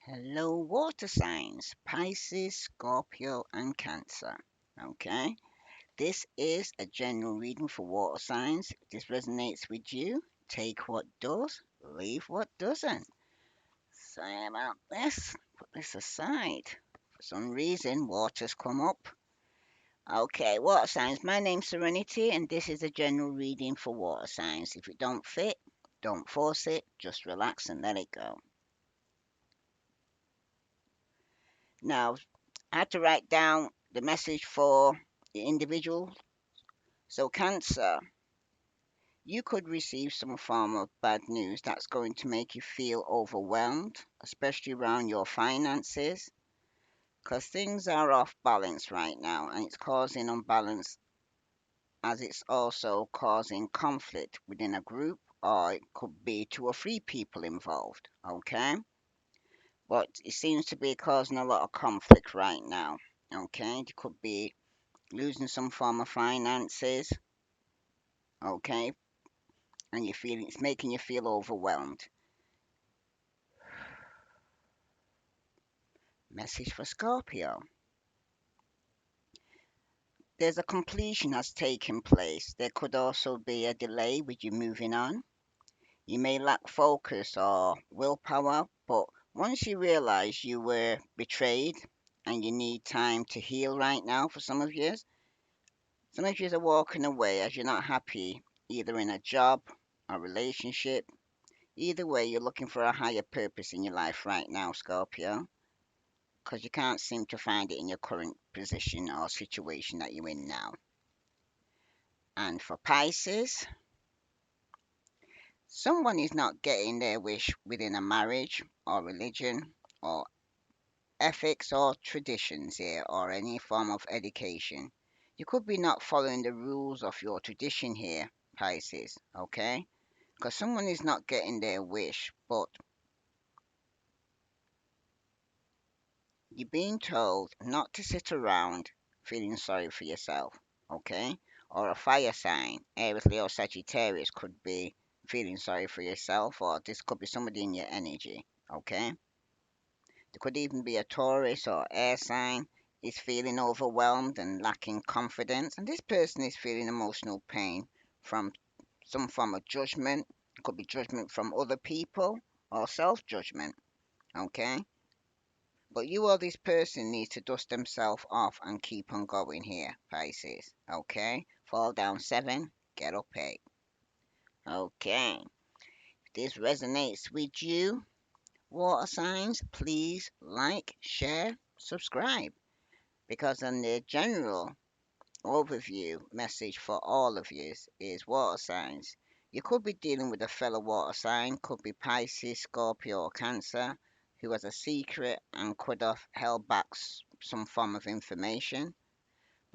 Hello, water signs Pisces, Scorpio, and Cancer. Okay, this is a general reading for water signs. If this resonates with you, take what does, leave what doesn't. Sorry about this. Put this aside. For some reason, water's come up. Okay, water signs. My name's Serenity, and this is a general reading for water signs. If it don't fit, don't force it. Just relax and let it go. Now, I had to write down the message for the individual. So, Cancer, you could receive some form of bad news that's going to make you feel overwhelmed, especially around your finances, because things are off balance right now and it's causing unbalance as it's also causing conflict within a group, or it could be two or three people involved. Okay, but it seems to be causing a lot of conflict right now. Okay, it could be losing some form of finances, okay, and you feel it's making you feel overwhelmed. Message for Scorpio. There's a completion has taken place. There could also be a delay with you moving on. You may lack focus or willpower, but once you realize you were betrayed and you need time to heal right now for some of you are walking away as you're not happy either in a job or relationship. Either way, you're looking for a higher purpose in your life right now, Scorpio, because you can't seem to find it in your current position or situation that you're in now. And for Pisces, someone is not getting their wish within a marriage or religion or ethics or traditions here or any form of education. You could be not following the rules of your tradition here, Pisces, okay? Because someone is not getting their wish, but you're being told not to sit around feeling sorry for yourself, okay? Or a fire sign, Aries, Leo, Sagittarius could be feeling sorry for yourself, or this could be somebody in your energy, okay? There could even be a Taurus or air sign is feeling overwhelmed and lacking confidence, and this person is feeling emotional pain from some form of judgment. It could be judgment from other people or self judgment, okay? But you or this person needs to dust themselves off and keep on going here, Pisces. Okay? Fall down 7, get up 8. Okay. If this resonates with you, water signs, please like, share, subscribe. Because on the general overview message for all of you is water signs. You could be dealing with a fellow water sign, could be Pisces, Scorpio, or Cancer, who has a secret and could have held back some form of information.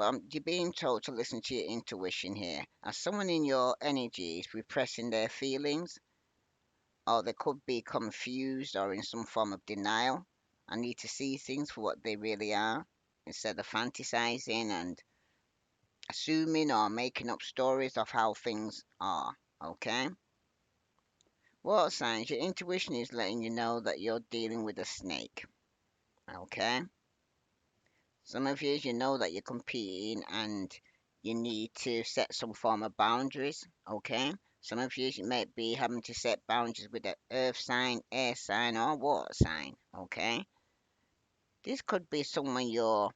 But you're being told to listen to your intuition here. As someone in your energy is repressing their feelings, or they could be confused or in some form of denial, and need to see things for what they really are instead of fantasizing and assuming or making up stories of how things are. Okay? Water signs, your intuition is letting you know that you're dealing with a snake. Okay? Some of you know that you're competing and you need to set some form of boundaries. Okay? Some of you might be having to set boundaries with an earth sign, air sign, or water sign. Okay? This could be someone you're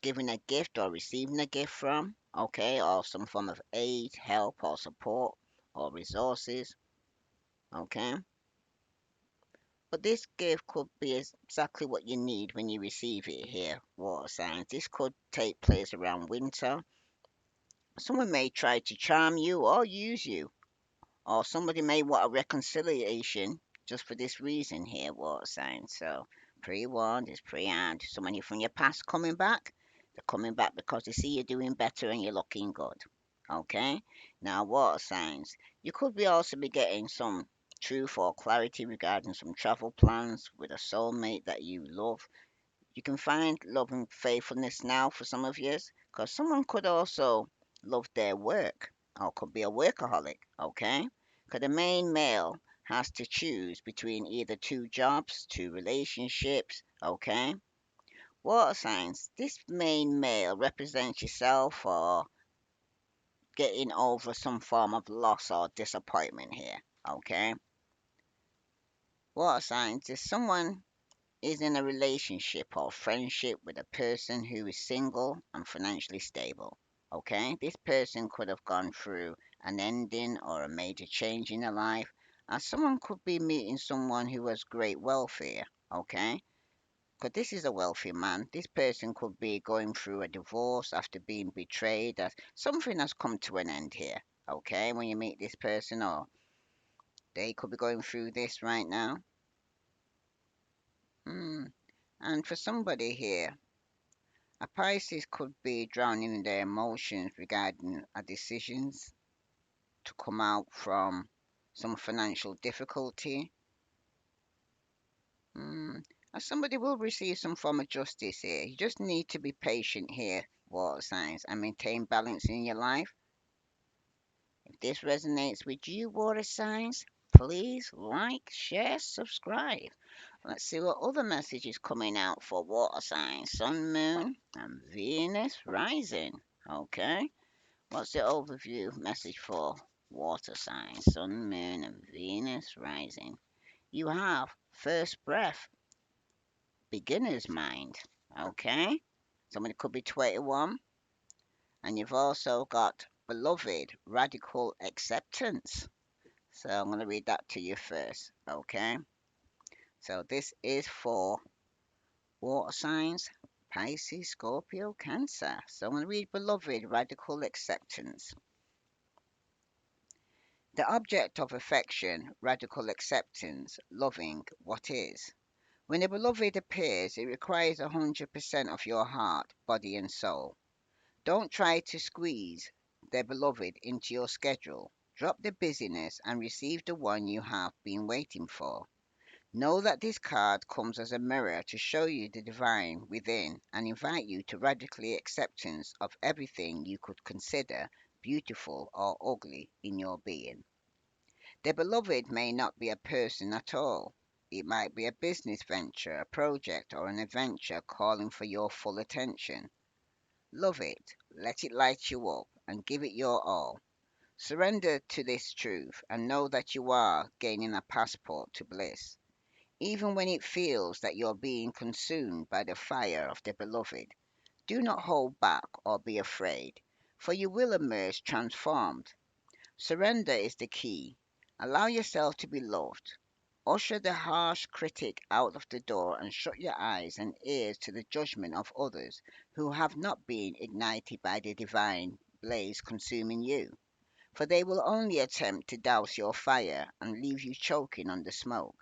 giving a gift or receiving a gift from. Okay? Or some form of aid, help, or support, or resources. Okay? But this gift could be exactly what you need when you receive it here, water signs. This could take place around winter. Someone may try to charm you or use you, or somebody may want a reconciliation just for this reason here, water signs. So, pre-warned is pre-armed. Someone from your past coming back, they're coming back because they see you doing better and you're looking good. Okay? Now, water signs. You could be also be getting some truth or clarity regarding some travel plans with a soulmate that you love. You can find love and faithfulness now for some of you, because someone could also love their work or could be a workaholic, okay? Because the main male has to choose between either two jobs, two relationships, okay? Water signs, this main male represents yourself or getting over some form of loss or disappointment here, okay? Water signs is someone is in a relationship or friendship with a person who is single and financially stable. Okay, this person could have gone through an ending or a major change in their life, and someone could be meeting someone who has great wealth here. Okay, because this is a wealthy man. This person could be going through a divorce after being betrayed. As something has come to an end here. Okay, when you meet this person, or they could be going through this right now. Hmm. And for somebody here, a Pisces could be drowning in their emotions regarding a decisions to come out from some financial difficulty. Mm. And somebody will receive some form of justice here. You just need to be patient here, water signs, and maintain balance in your life. If this resonates with you, water signs, please like, share, subscribe. Let's see what other message is coming out for water signs, Sun, Moon, and Venus rising. Okay. What's the overview message for water signs, Sun, Moon, and Venus rising? You have first breath, beginner's mind. Okay? Somebody could be 21. And you've also got beloved, radical acceptance. So I'm going to read that to you first. Okay? So this is for water signs, Pisces, Scorpio, Cancer. So I'm going to read beloved, radical acceptance. The object of affection, radical acceptance, loving what is. When a beloved appears, it requires 100% of your heart, body, and soul. Don't try to squeeze the beloved into your schedule. Drop the busyness and receive the one you have been waiting for. Know that this card comes as a mirror to show you the divine within and invite you to radically acceptance of everything you could consider beautiful or ugly in your being. The beloved may not be a person at all. It might be a business venture, a project, or an adventure calling for your full attention. Love it, let it light you up, and give it your all. Surrender to this truth and know that you are gaining a passport to bliss. Even when it feels that you're being consumed by the fire of the beloved, do not hold back or be afraid, for you will emerge transformed. Surrender is the key. Allow yourself to be loved. Usher the harsh critic out of the door and shut your eyes and ears to the judgment of others who have not been ignited by the divine blaze consuming you, for they will only attempt to douse your fire and leave you choking on the smoke.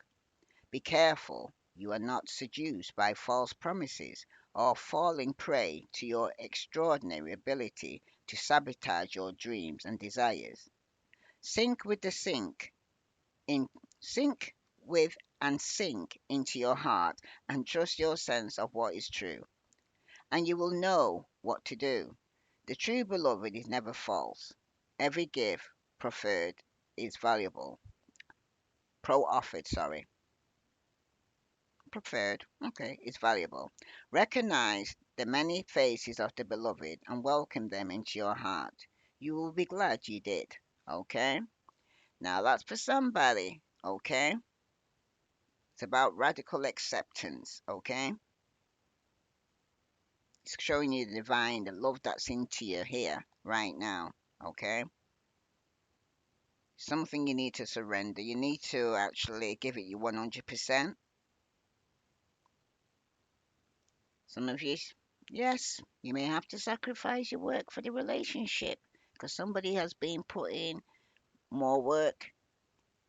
Be careful you are not seduced by false promises or falling prey to your extraordinary ability to sabotage your dreams and desires. Sync with the sync in sync with and sink into your heart and trust your sense of what is true, and you will know what to do. The true beloved is never false. Every gift proffered is valuable. Offered, sorry. Preferred, okay, is valuable. Recognize the many faces of the beloved and welcome them into your heart. You will be glad you did. Okay? Now that's for somebody. Okay? It's about radical acceptance, okay? It's showing you the divine, the love that's into you here, right now, okay? Something you need to surrender. You need to actually give it your 100%. Some of you, yes, you may have to sacrifice your work for the relationship because somebody has been putting more work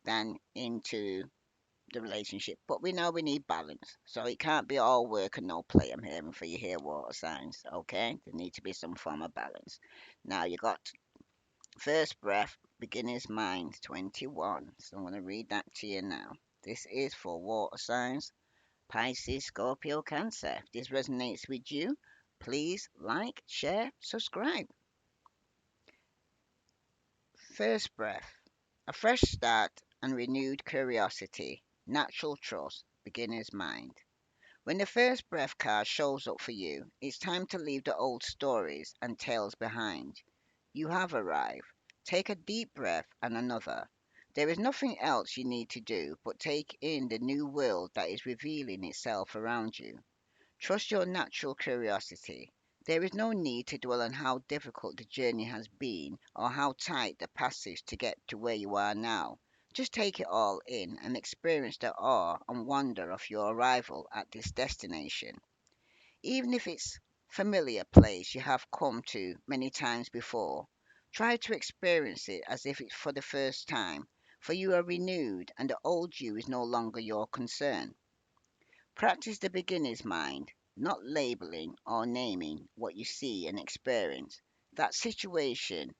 than into the relationship. But we know we need balance. So it can't be all work and no play. I'm hearing for you here, water signs. Okay? There needs to be some form of balance. Now you got first breath, beginner's mind 21. So I'm going to read that to you now. This is for water signs, Pisces, Scorpio, Cancer. If this resonates with you, please like, share, subscribe. First breath. A fresh start and renewed curiosity, natural trust, beginner's mind. When the first breath card shows up for you, it's time to leave the old stories and tales behind. You have arrived. Take a deep breath and another. There is nothing else you need to do but take in the new world that is revealing itself around you. Trust your natural curiosity. There is no need to dwell on how difficult the journey has been or how tight the passage to get to where you are now. Just take it all in and experience the awe and wonder of your arrival at this destination. Even if it's familiar place you have come to many times before, try to experience it as if it's for the first time, for you are renewed and the old you is no longer your concern. Practice the beginner's mind, not labeling or naming what you see and experience. That situation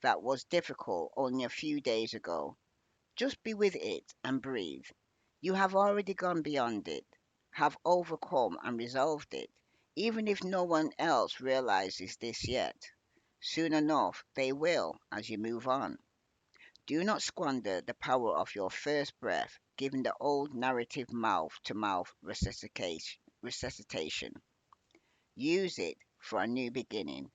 that was difficult only a few days ago, just be with it and breathe. You have already gone beyond it, have overcome and resolved it, even if no one else realizes this yet. Soon enough, they will as you move on. Do not squander the power of your first breath, giving the old narrative mouth to mouth resuscitation. Use it for a new beginning,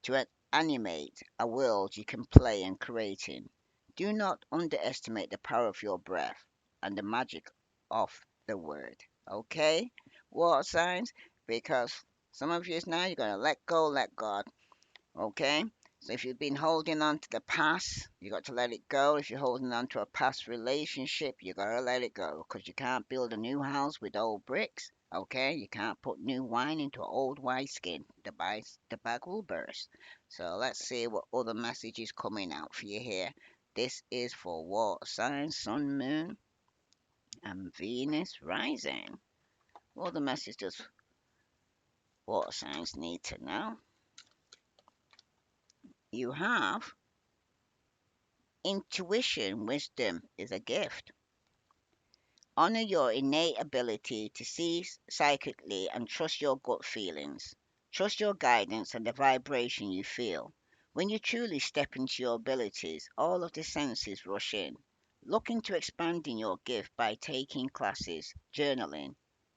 to animate a world you can play and create in. Do not underestimate the power of your breath and the magic of the word. Okay? Water signs? Because some of you now you're going to let go, let God. Okay? So if you've been holding on to the past, you got to let it go. If you're holding on to a past relationship, you got to let it go because you can't build a new house with old bricks. Okay? You can't put new wine into old wineskin. The bag will burst. So let's see what other message is coming out for you here. This is for water signs, sun, moon, and Venus rising. What the message does water signs need to know? You have intuition, wisdom is a gift. Honor your innate ability to see psychically and trust your gut feelings. Trust your guidance and the vibration you feel. When you truly step into your abilities, all of the senses rush in. Look into expanding your gift by taking classes, journaling,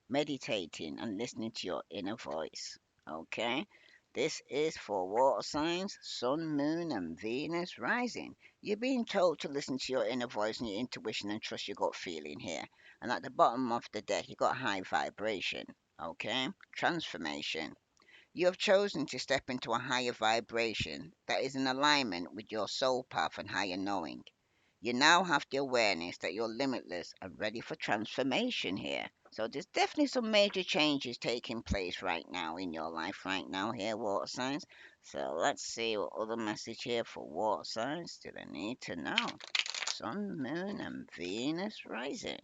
meditating, and listening to your inner voice. Okay? This is for water signs, sun, moon, and Venus rising. You're being told to listen to your inner voice and your intuition and trust your gut feeling here. And at the bottom of the deck, you got high vibration. Okay? Transformation. You have chosen to step into a higher vibration that is in alignment with your soul path and higher knowing. You now have the awareness that you're limitless and ready for transformation here. So there's definitely some major changes taking place right now in your life right now here, water signs. So let's see what other message here for water signs do they need to know. Sun, moon, and Venus rising.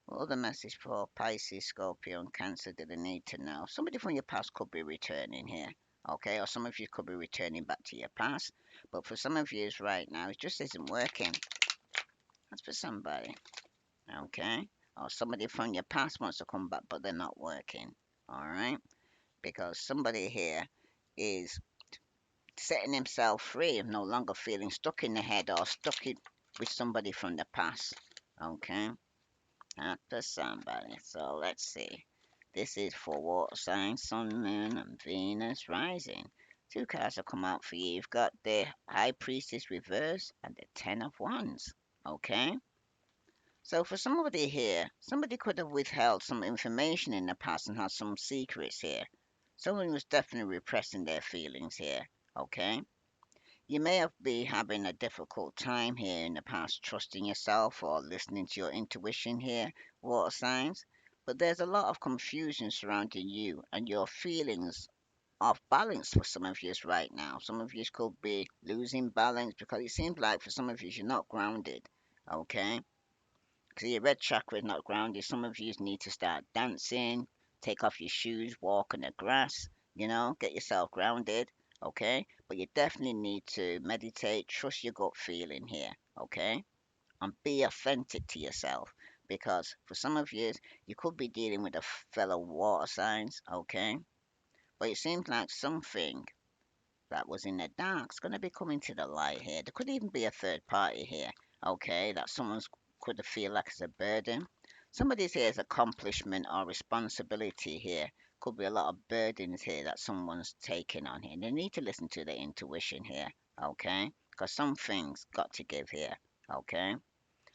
What other message for Pisces, Scorpio, and Cancer do they need to know? Somebody from your past could be returning here. Okay, or some of you could be returning back to your past. But for some of you right now, it just isn't working. That's for somebody. Okay? Or somebody from your past wants to come back, but they're not working. Alright? Because somebody here is setting himself free of no longer feeling stuck in the head or stuck with somebody from the past. Okay? Not for somebody. So let's see. This is for water signs, sun, moon, and Venus rising. Two cards have come out for you. You've got the High Priestess reverse and the Ten of Wands. Okay? So for somebody here, somebody could have withheld some information in the past and had some secrets here. Someone was definitely repressing their feelings here. Okay? You may have been having a difficult time here in the past trusting yourself or listening to your intuition here, water signs, but there's a lot of confusion surrounding you and your feelings off balance for some of you right now. Some of you could be losing balance because it seems like for some of you you're not grounded. Okay? Because your red chakra is not grounded. Some of you need to start dancing, take off your shoes, walk on the grass, get yourself grounded, okay? But you definitely need to meditate, trust your gut feeling here, okay? And be authentic to yourself. Because for some of you, you could be dealing with a fellow water signs, okay? But it seems like something that was in the dark is going to be coming to the light here. There could even be a third party here, okay, that someone's could feel like it's a burden. Somebody's here's accomplishment or responsibility here. Could be a lot of burdens here that someone's taking on here. They need to listen to their intuition here, okay? Because some things got to give here, okay?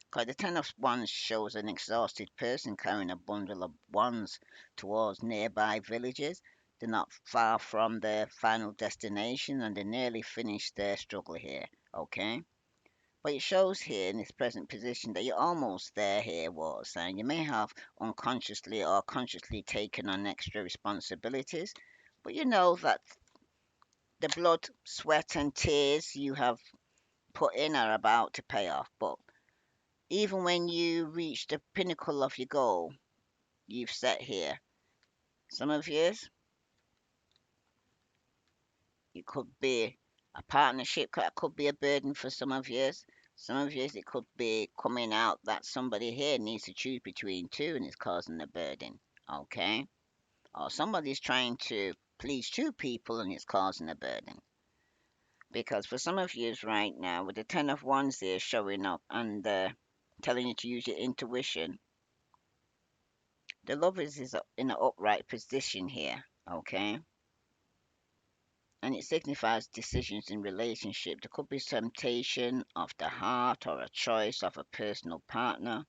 Because the Ten of Wands shows an exhausted person carrying a bundle of wands towards nearby villages. They're not far from their final destination and they nearly finished their struggle here, okay? But it shows here in this present position that you're almost there here, Water Sign. You may have unconsciously or consciously taken on extra responsibilities, but you know that the blood, sweat, and tears you have put in are about to pay off. But even when you reach the pinnacle of your goal you've set here, some of yous, it could be a partnership that could be a burden for some of yous. Some of yous, it could be coming out that somebody here needs to choose between two and it's causing a burden. Okay? Or somebody's trying to please two people and it's causing a burden. Because for some of yous right now, with the Ten of Wands there showing up and telling you to use your intuition, the lovers is in an upright position here. Okay? And it signifies decisions in relationship. There could be temptation of the heart or a choice of a personal partner.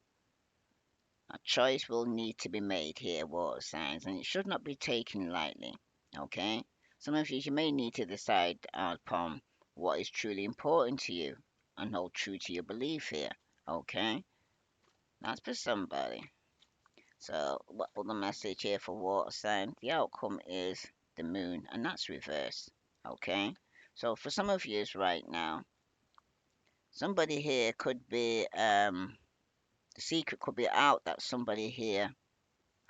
A choice will need to be made here, water signs, and it should not be taken lightly. Okay? Some of you may need to decide upon what is truly important to you and hold true to your belief here. Okay? That's for somebody. So, what will the message here for water sign? The outcome is the moon, and that's reverse. Okay? So, for some of you right now, somebody here could be, the secret could be out that somebody here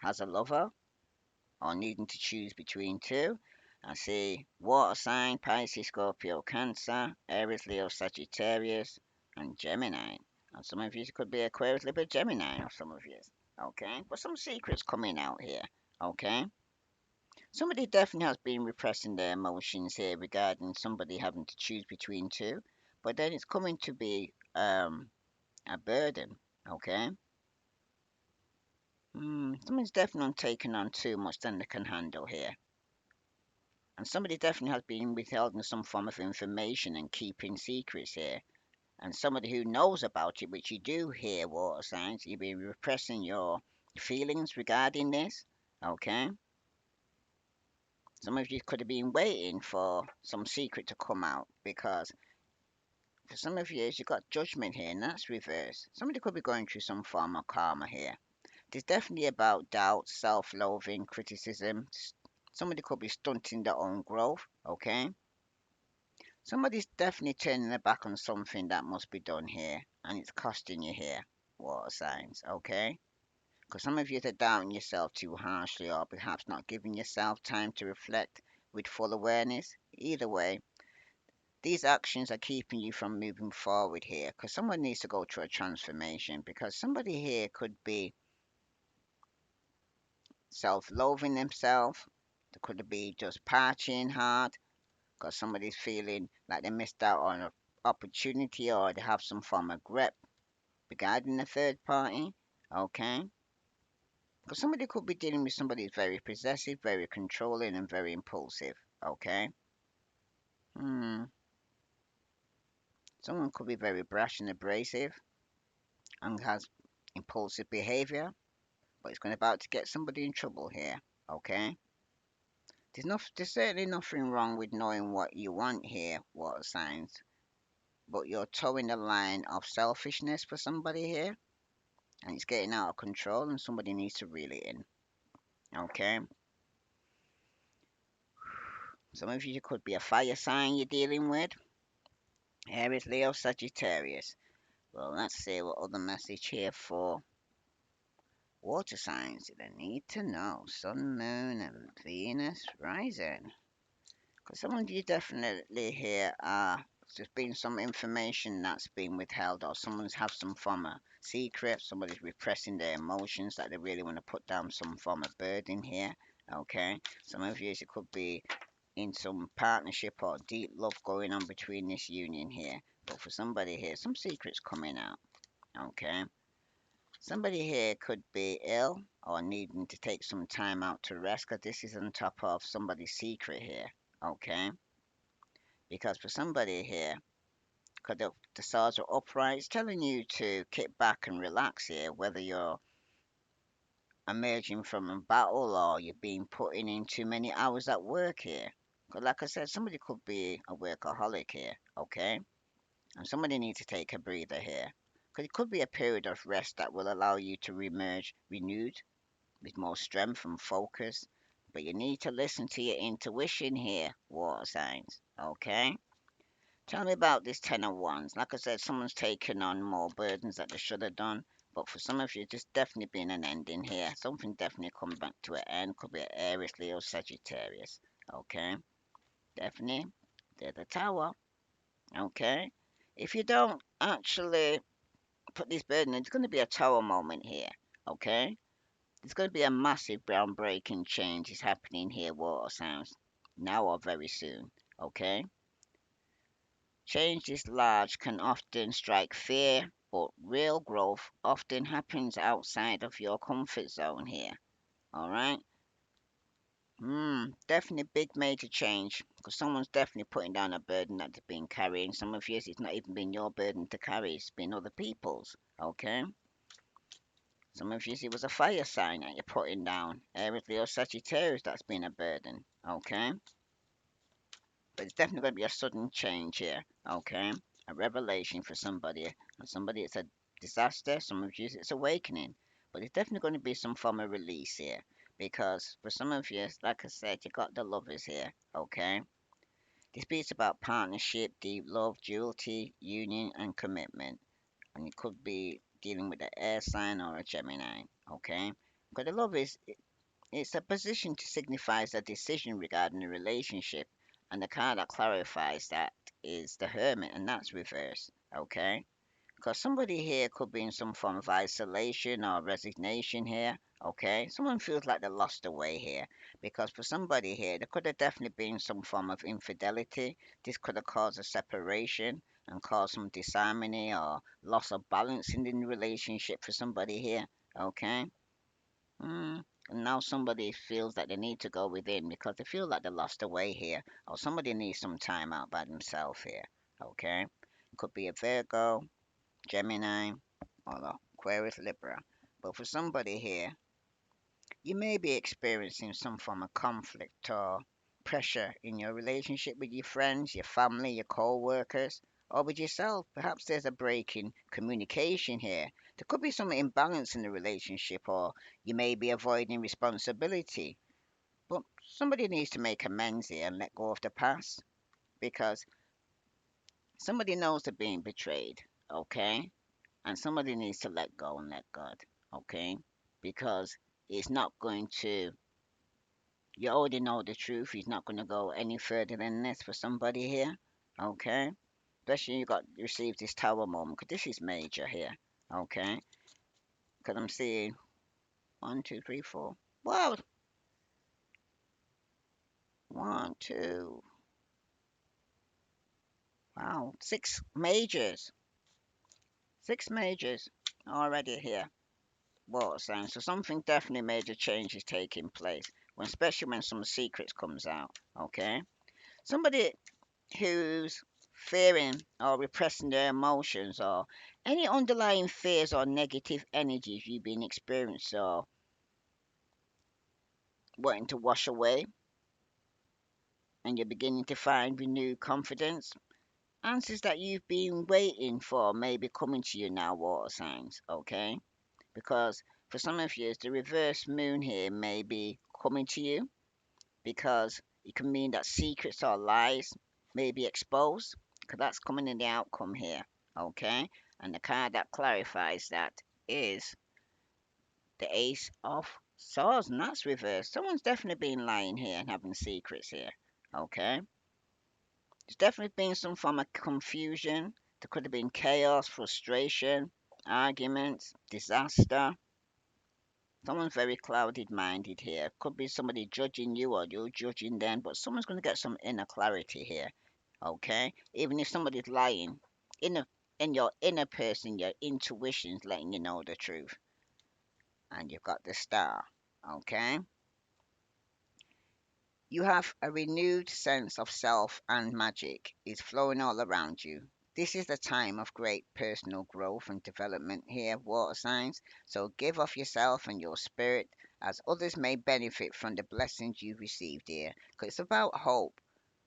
has a lover or needing to choose between two. I see water sign, Pisces, Scorpio, Cancer, Aries, Leo, Sagittarius, and Gemini. And some of you could be Aquarius, Libra, Gemini, or some of you. Okay? But some secrets coming out here. Okay? Somebody definitely has been repressing their emotions here regarding somebody having to choose between two. But then it's coming to be a burden. Okay? Someone's definitely taking on too much than they can handle here. And somebody definitely has been withholding some form of information and keeping secrets here. And somebody who knows about it, which you do hear, water signs, you've been repressing your feelings regarding this. Okay? Some of you could have been waiting for some secret to come out because for some of you, you've got judgment here, and that's reverse. Somebody could be going through some form of karma here. It's definitely about doubt, self loathing, criticism. Somebody could be stunting their own growth, okay? Somebody's definitely turning their back on something that must be done here, and it's costing you here, water signs, okay? Because some of you are doubting yourself too harshly, or perhaps not giving yourself time to reflect with full awareness. Either way, these actions are keeping you from moving forward here, because someone needs to go through a transformation, because somebody here could be self loathing themselves, they could be just partying hard, because somebody's feeling like they missed out on an opportunity or they have some form of grip regarding the third party. Okay? Because somebody could be dealing with somebody who's very possessive, very controlling, and very impulsive. Okay? Hmm. Someone could be very brash and abrasive and has impulsive behavior, but it's going about to get somebody in trouble here. Okay? There's certainly nothing wrong with knowing what you want here, water signs, but you're towing the line of selfishness for somebody here, and it's getting out of control, and somebody needs to reel it in. Okay? Some of you could be a fire sign you're dealing with. Aries, Leo, Sagittarius. Well, let's see what other message here for water signs they need to know. Sun, Moon, and Venus rising. Because some of you definitely here are there's been some information that's been withheld, or someone's have some form of secret. Somebody's repressing their emotions that they really want to put down some form of burden here. Okay, some of you it could be in some partnership or deep love going on between this union here. But for somebody here, some secrets coming out. Okay. Somebody here could be ill or needing to take some time out to rest because this is on top of somebody's secret here. Okay. Because for somebody here, because the stars are upright, it's telling you to kick back and relax here, whether you're emerging from a battle or you're being putting in too many hours at work here. 'Cause like I said, somebody could be a workaholic here, okay? And somebody needs to take a breather here. Because it could be a period of rest that will allow you to reemerge renewed with more strength and focus. But you need to listen to your intuition here, water signs, okay? Tell me about this Ten of Wands. Like I said, someone's taken on more burdens that they should have done. But for some of you, there's definitely been an ending here. Something definitely coming back to an end. Could be Aries, Leo, Sagittarius. Okay? Definitely. They're the Tower. Okay? If you don't actually put this burden in, it's going to be a Tower moment here. Okay? There's going to be a massive groundbreaking change is happening here, water sounds. Now or very soon. Okay? Change this large can often strike fear, but real growth often happens outside of your comfort zone here. All right? Definitely big major change because someone's definitely putting down a burden that they've been carrying. Some of you, it's not even been your burden to carry, it's been other people's. Okay? Some of you, it was a fire sign that you're putting down. Aries, Leo, Sagittarius, that's been a burden. Okay? But it's definitely going to be a sudden change here, okay? A revelation for somebody. And somebody it's a disaster, some of you it's awakening. But it's definitely going to be some form of release here. Because for some of you, like I said, you got the lovers here, okay? This speaks about partnership, deep love, duality, union, and commitment. And you could be dealing with an air sign or a Gemini, okay? Because the love is it's a position to signifies a decision regarding a relationship, and the card that clarifies that is the Hermit, and that's reversed. Okay? Because somebody here could be in some form of isolation or resignation here. Okay? Someone feels like they lost their way here. Because for somebody here, there could have definitely been some form of infidelity. This could have caused a separation and caused some disharmony or loss of balance in the relationship for somebody here. Okay? And now somebody feels that they need to go within because they feel like they lost their way here, or somebody needs some time out by themselves here. Okay? It could be a Virgo, Gemini, or the Aquarius, Libra. But for somebody here, you may be experiencing some form of conflict or pressure in your relationship with your friends, your family, your co-workers, or with yourself. Perhaps there's a break in communication here. There could be some imbalance in the relationship, or you may be avoiding responsibility. But somebody needs to make amends here and let go of the past because somebody knows they're being betrayed, okay? And somebody needs to let go and let God, okay? Because it's not going to you already know the truth. He's not going to go any further than this for somebody here. Okay? Especially you got received this tower moment because this is major here. Okay? Because I'm seeing one, two, three, four. Wow. One, two. Wow. Six majors. Six majors already here. Water signs. So something definitely major change is taking place. When especially when some secrets comes out. Okay? Somebody who's fearing or repressing their emotions or any underlying fears or negative energies you've been experiencing or wanting to wash away and you're beginning to find renewed confidence. Answers that you've been waiting for may be coming to you now, water signs, okay? Because for some of you, the reverse moon here may be coming to you because it can mean that secrets or lies may be exposed because that's coming in the outcome here, okay? And the card that clarifies that is the Ace of Swords, and that's reversed. Someone's definitely been lying here and having secrets here, okay? There's definitely been some form of confusion. There could have been chaos, frustration, arguments, disaster. Someone's very clouded minded here. Could be somebody judging you or you're judging them, but someone's going to get some inner clarity here. Okay? Even if somebody's lying, inner in your inner person, your intuition's letting you know the truth. And you've got the star. Okay? You have a renewed sense of self and magic is flowing all around you. This is the time of great personal growth and development here, water signs. So give of yourself and your spirit as others may benefit from the blessings you've received here. Because it's about hope,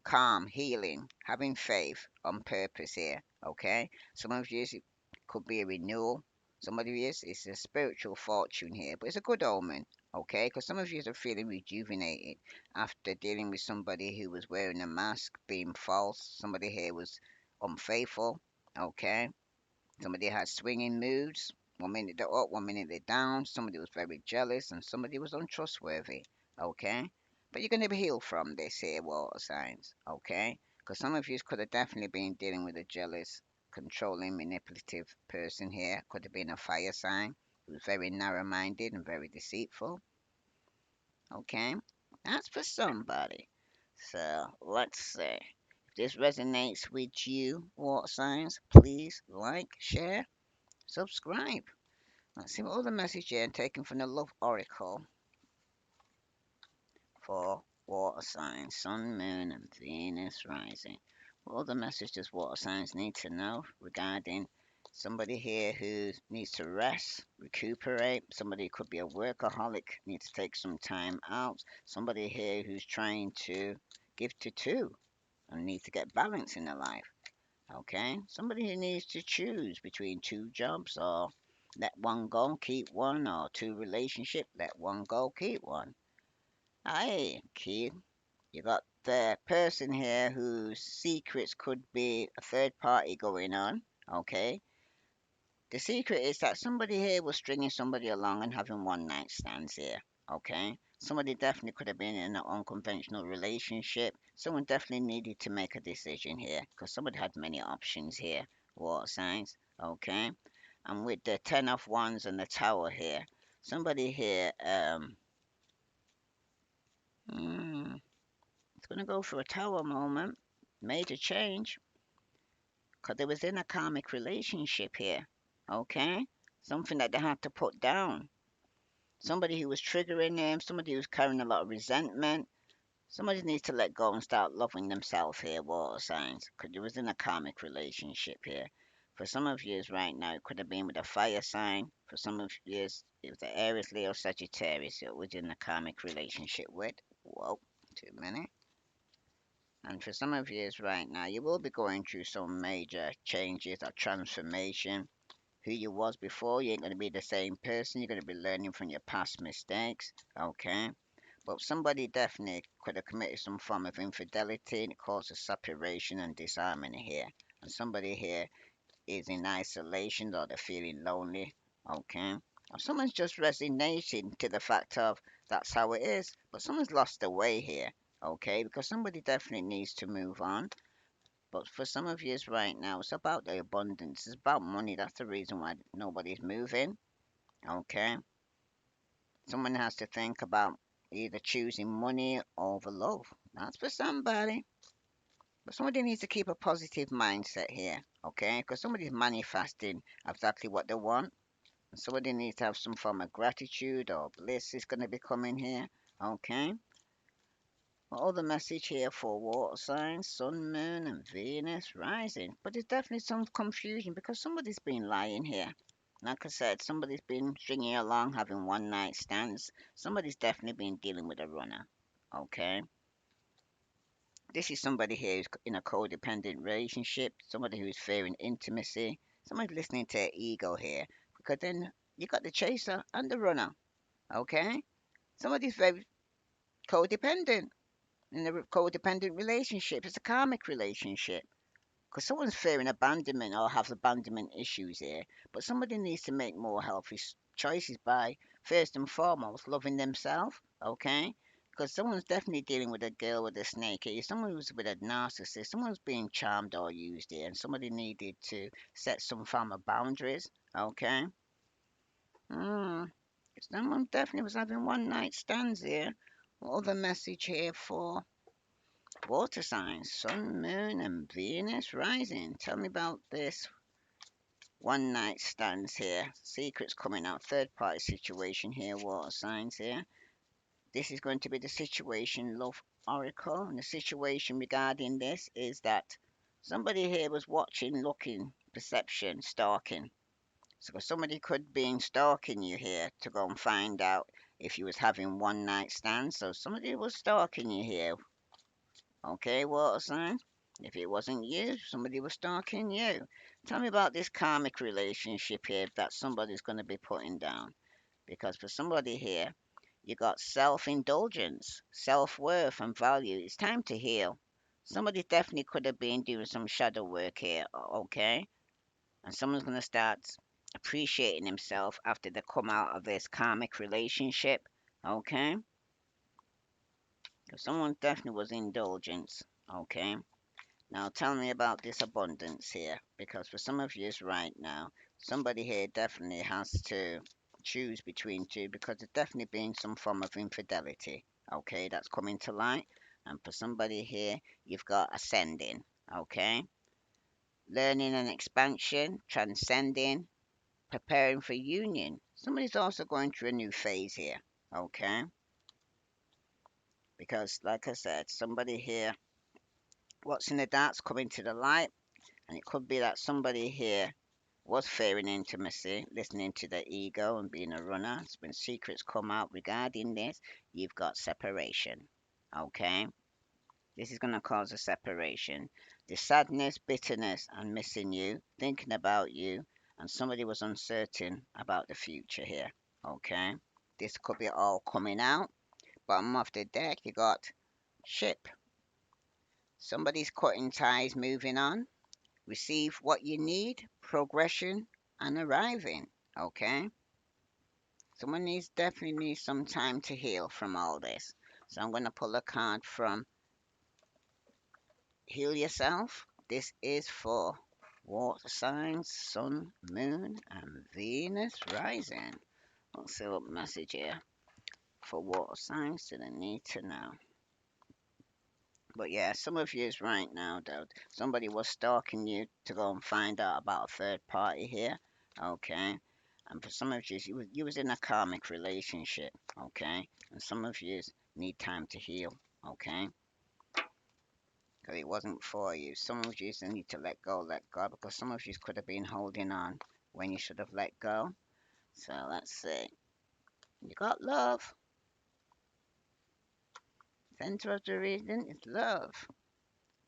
calm, healing, having faith on purpose here. Okay? Some of you it could be a renewal. Some of you it's a spiritual fortune here, but it's a good omen. Okay? Because some of you are feeling rejuvenated after dealing with somebody who was wearing a mask, being false. Somebody here was unfaithful. Okay? Somebody had swinging moods. 1 minute they're up, 1 minute they're down. Somebody was very jealous, and somebody was untrustworthy. Okay? But you're going to be healed from this here, water signs. Okay? Because some of you could have definitely been dealing with a jealous, controlling, manipulative person here. Could have been a fire sign who's very narrow minded and very deceitful. Okay? That's for somebody. So let's see. If this resonates with you, water signs, please like, share, subscribe. Let's see what other message here taken from the Love Oracle for water signs, Sun, Moon, and Venus rising. What other message does water signs need to know regarding somebody here who needs to rest, recuperate? Somebody who could be a workaholic, needs to take some time out. Somebody here who's trying to give to two and needs to get balance in their life. Okay, somebody who needs to choose between two jobs or let one go, keep one, or two relationship, let one go, keep one. Hey, kid, you got the person here whose secrets could be a third party going on. Okay, the secret is that somebody here was stringing somebody along and having one night stands here. Okay, somebody definitely could have been in an unconventional relationship. Someone definitely needed to make a decision here because somebody had many options here. Water signs. Okay, and with the 10 of Wands and the Tower here, somebody here hmm, it's gonna go for a Tower moment, major change, because they was in a karmic relationship here. Okay, something that they had to put down. Somebody who was triggering them, somebody who's carrying a lot of resentment. Somebody needs to let go and start loving themselves here, water signs, because you was in a karmic relationship here. For some of you right now, it could have been with a fire sign. For some of you, it was the Aries, Leo, Sagittarius it was in a karmic relationship with. Whoa, 2 minutes. And for some of you right now, you will be going through some major changes or transformation. Who you was before, you ain't going to be the same person. You're going to be learning from your past mistakes. Okay? But somebody definitely could have committed some form of infidelity and it causes separation and disharmony here. And somebody here is in isolation or they're feeling lonely. Okay? Or someone's just resignating to the fact of that's how it is. But someone's lost their way here. Okay? Because somebody definitely needs to move on. But for some of you right now, it's about the abundance. It's about money. That's the reason why nobody's moving. Okay? Someone has to think about either choosing money over love. That's for somebody. But somebody needs to keep a positive mindset here, okay? Because somebody's manifesting exactly what they want. And somebody needs to have some form of gratitude or bliss is going to be coming here, okay? Well, the message here for water signs, sun, moon, and Venus rising. But there's definitely some confusion because somebody's been lying here. Like I said, somebody's been stringing along, having one night stands. Somebody's definitely been dealing with a runner. Okay? This is somebody here who's in a codependent relationship, somebody who's fearing intimacy, somebody listening to their ego here. Because then you got the chaser and the runner. Okay? Somebody's very codependent in a codependent relationship. It's a karmic relationship. Because someone's fearing abandonment or has abandonment issues here, but somebody needs to make more healthy choices by first and foremost loving themselves, okay? Because someone's definitely dealing with a girl with a snake here, someone who's with a narcissist, someone's being charmed or used here, and somebody needed to set some form of boundaries, okay? Hmm. Someone definitely was having one night stands here. What other message here for Water signs, Sun, Moon, and Venus rising. Tell me about this one night stands here. Secrets coming out. Third party situation here. Water signs here. This is going to be the situation love oracle. And the situation regarding this is that somebody here was watching, looking, perception, stalking. So somebody could be stalking you here to go and find out if you was having one night stands. So somebody was stalking you here. Okay, water sign. If it wasn't you, somebody was stalking you. Tell me about this karmic relationship here that somebody's going to be putting down. Because for somebody here, you got self indulgence, self worth, and value. It's time to heal. Somebody definitely could have been doing some shadow work here, okay? And someone's going to start appreciating himself after they come out of this karmic relationship, okay? If someone definitely was indulgence, okay? Now tell me about this abundance here, because for some of you right now, somebody here definitely has to choose between two because there's definitely been some form of infidelity, okay, that's coming to light. And for somebody here, you've got ascending, okay, learning and expansion, transcending, preparing for union. Somebody's also going through a new phase here, okay, because like I said, somebody here, what's in the dark's coming to the light. And it could be that somebody here was fearing intimacy, listening to their ego and being a runner. When secrets come out regarding this, you've got separation. Okay? This is going to cause a separation. The sadness, bitterness, and missing you, thinking about you, and somebody was uncertain about the future here. Okay? This could be all coming out. Bottom of the deck, you got ship. Somebody's cutting ties, moving on. Receive what you need, progression, and arriving. Okay? Someone definitely needs some time to heal from all this. So I'm going to pull a card from Heal Yourself. This is for water signs, sun, moon, and Venus rising. Let's see what message here for water signs do they need to know. But yeah, some of you right now, though, somebody was stalking you to go and find out about a third party here. Okay. And for some of you, you was in a karmic relationship. Okay. And some of you need time to heal. Okay. Because it wasn't for you. Some of you need to let go. Because some of you could have been holding on when you should have let go. So let's see. You got love. Center of the reason is love.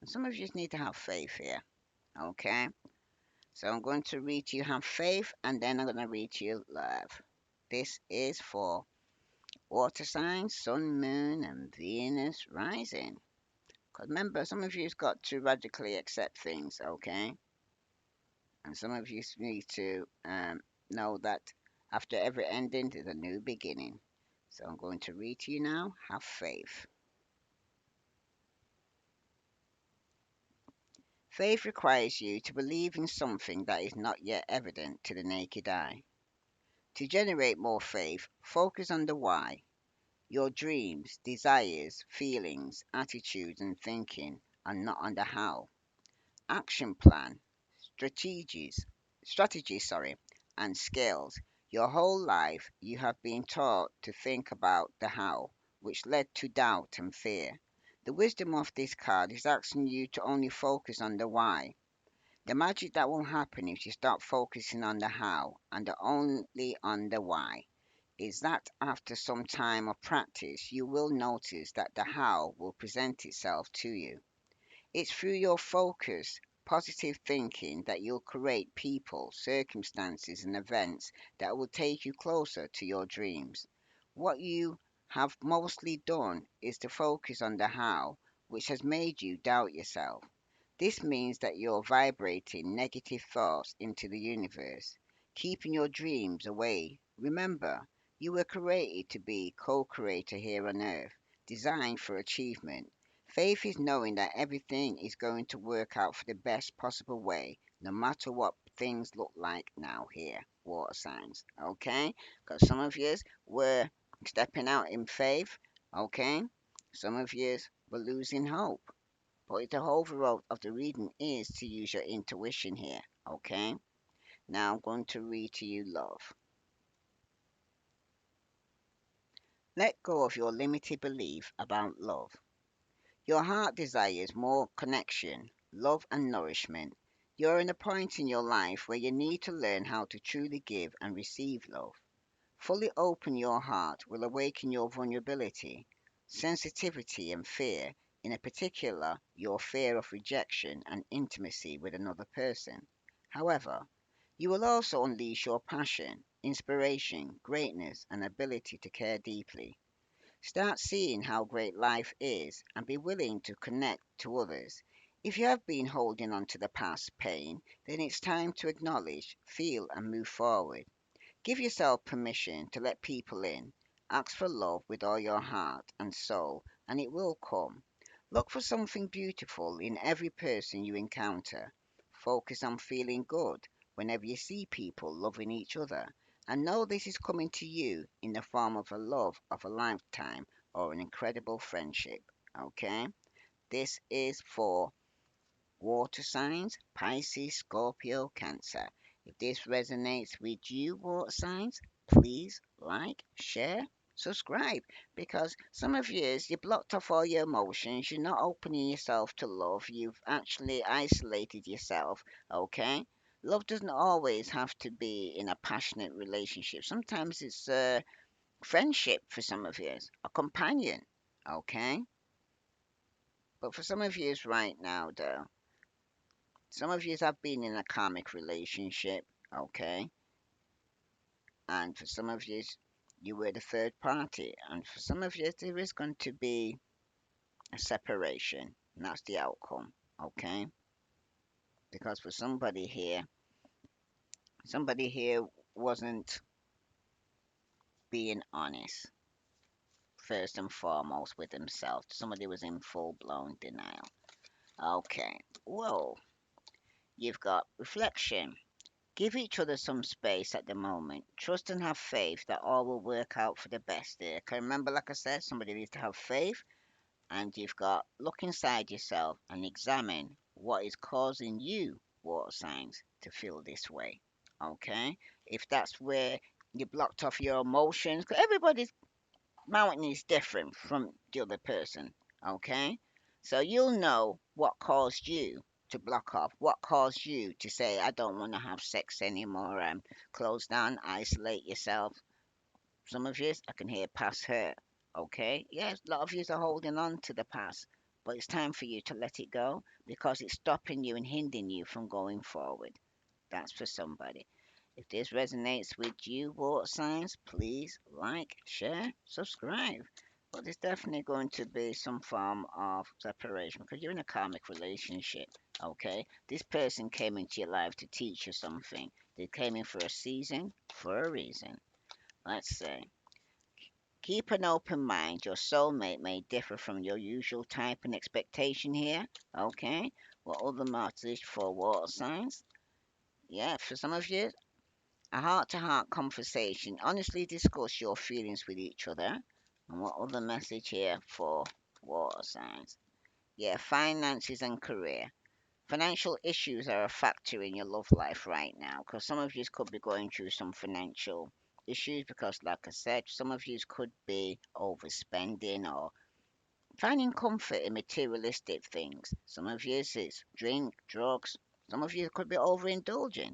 And some of you need to have faith here. Okay. So I'm going to read to you have faith and then I'm going to read to you love. This is for water signs, sun, moon, and Venus rising. Because remember, some of you've got to radically accept things, okay? And some of you need to know that after every ending, there's a new beginning. So I'm going to read to you now have faith. Faith requires you to believe in something that is not yet evident to the naked eye. To generate more faith, focus on the why. Your dreams, desires, feelings, attitudes, and thinking are not on the how. Action plan, strategies, and skills. Your whole life you have been taught to think about the how, which led to doubt and fear. The wisdom of this card is asking you to only focus on the why. The magic that will happen if you start focusing on the how and only on the why is that after some time of practice, you will notice that the how will present itself to you. It's through your focus, positive thinking that you'll create people, circumstances, and events that will take you closer to your dreams. What you have mostly done is to focus on the how, which has made you doubt yourself. This means that you're vibrating negative thoughts into the universe, keeping your dreams away. Remember, you were created to be co creator here on earth, designed for achievement. Faith is knowing that everything is going to work out for the best possible way, no matter what things look like now here. Water signs, okay? Because some of you were stepping out in faith, okay? Some of you were losing hope. But the overall of the reading is to use your intuition here. Okay? Now I'm going to read to you love. Let go of your limited belief about love. Your heart desires more connection, love, and nourishment. You're in a point in your life where you need to learn how to truly give and receive love. Fully open your heart will awaken your vulnerability, sensitivity, and fear, in particular, your fear of rejection and intimacy with another person. However, you will also unleash your passion, inspiration, greatness, and ability to care deeply. Start seeing how great life is and be willing to connect to others. If you have been holding on to the past pain, then it's time to acknowledge, feel, and move forward. Give yourself permission to let people in. Ask for love with all your heart and soul, and it will come. Look for something beautiful in every person you encounter. Focus on feeling good whenever you see people loving each other. And know this is coming to you in the form of a love of a lifetime or an incredible friendship. Okay? This is for water signs, Pisces, Scorpio, Cancer. If this resonates with you, water signs, please like, share, subscribe. Because some of you blocked off all your emotions. You're not opening yourself to love. You've actually isolated yourself. Okay? Love doesn't always have to be in a passionate relationship. Sometimes it's a friendship for some of you, a companion. Okay? But for some of you right now, though, some of you have been in a karmic relationship, okay? And for some of you, you were the third party. And for some of you, there is going to be a separation. And that's the outcome, okay? Because for somebody here wasn't being honest, first and foremost, with himself. Somebody was in full blown denial. Okay, whoa, you've got reflection. Give each other some space at the moment. Trust and have faith that all will work out for the best there. Can remember, like I said, somebody needs to have faith, and you've got look inside yourself and examine what is causing you, water signs, to feel this way. Okay? If that's where you blocked off your emotions, 'cause everybody's mountain is different from the other person. Okay? So you'll know what caused you to block off, what caused you to say, I don't want to have sex anymore, close down, isolate yourself. Some of you, I can hear past hurt. Okay? Yes, a lot of you are holding on to the past, but it's time for you to let it go because it's stopping you and hindering you from going forward. That's for somebody. If this resonates with you, water signs, please like, share, subscribe. But there's definitely going to be some form of separation because you're in a karmic relationship. Okay? This person came into your life to teach you something. They came in for a season, for a reason. Let's say. Keep an open mind. Your soulmate may differ from your usual type and expectation here. Okay? What other matters for water signs? Yeah, for some of you, a heart to heart conversation. Honestly discuss your feelings with each other. And what other message here for water signs? Yeah, finances and career. Financial issues are a factor in your love life right now because some of you could be going through some financial issues because, like I said, some of you could be overspending or finding comfort in materialistic things. Some of you it's drink, drugs. Some of you could be overindulging.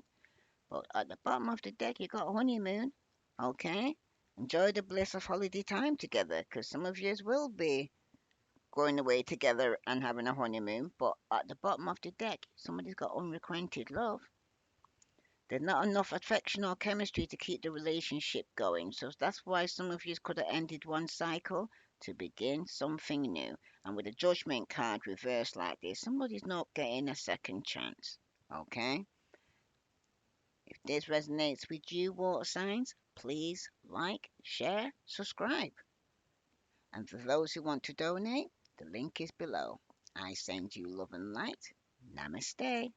But at the bottom of the deck, you got a honeymoon. Okay? Enjoy the bliss of holiday time together, because some of yous will be going away together and having a honeymoon. But at the bottom of the deck, somebody's got unrequited love. There's not enough affection or chemistry to keep the relationship going. So that's why some of you could have ended one cycle to begin something new. And with a judgment card reversed like this, somebody's not getting a second chance. Okay? If this resonates with you, water signs, please like, share, subscribe. And for those who want to donate, the link is below. I send you love and light. Namaste.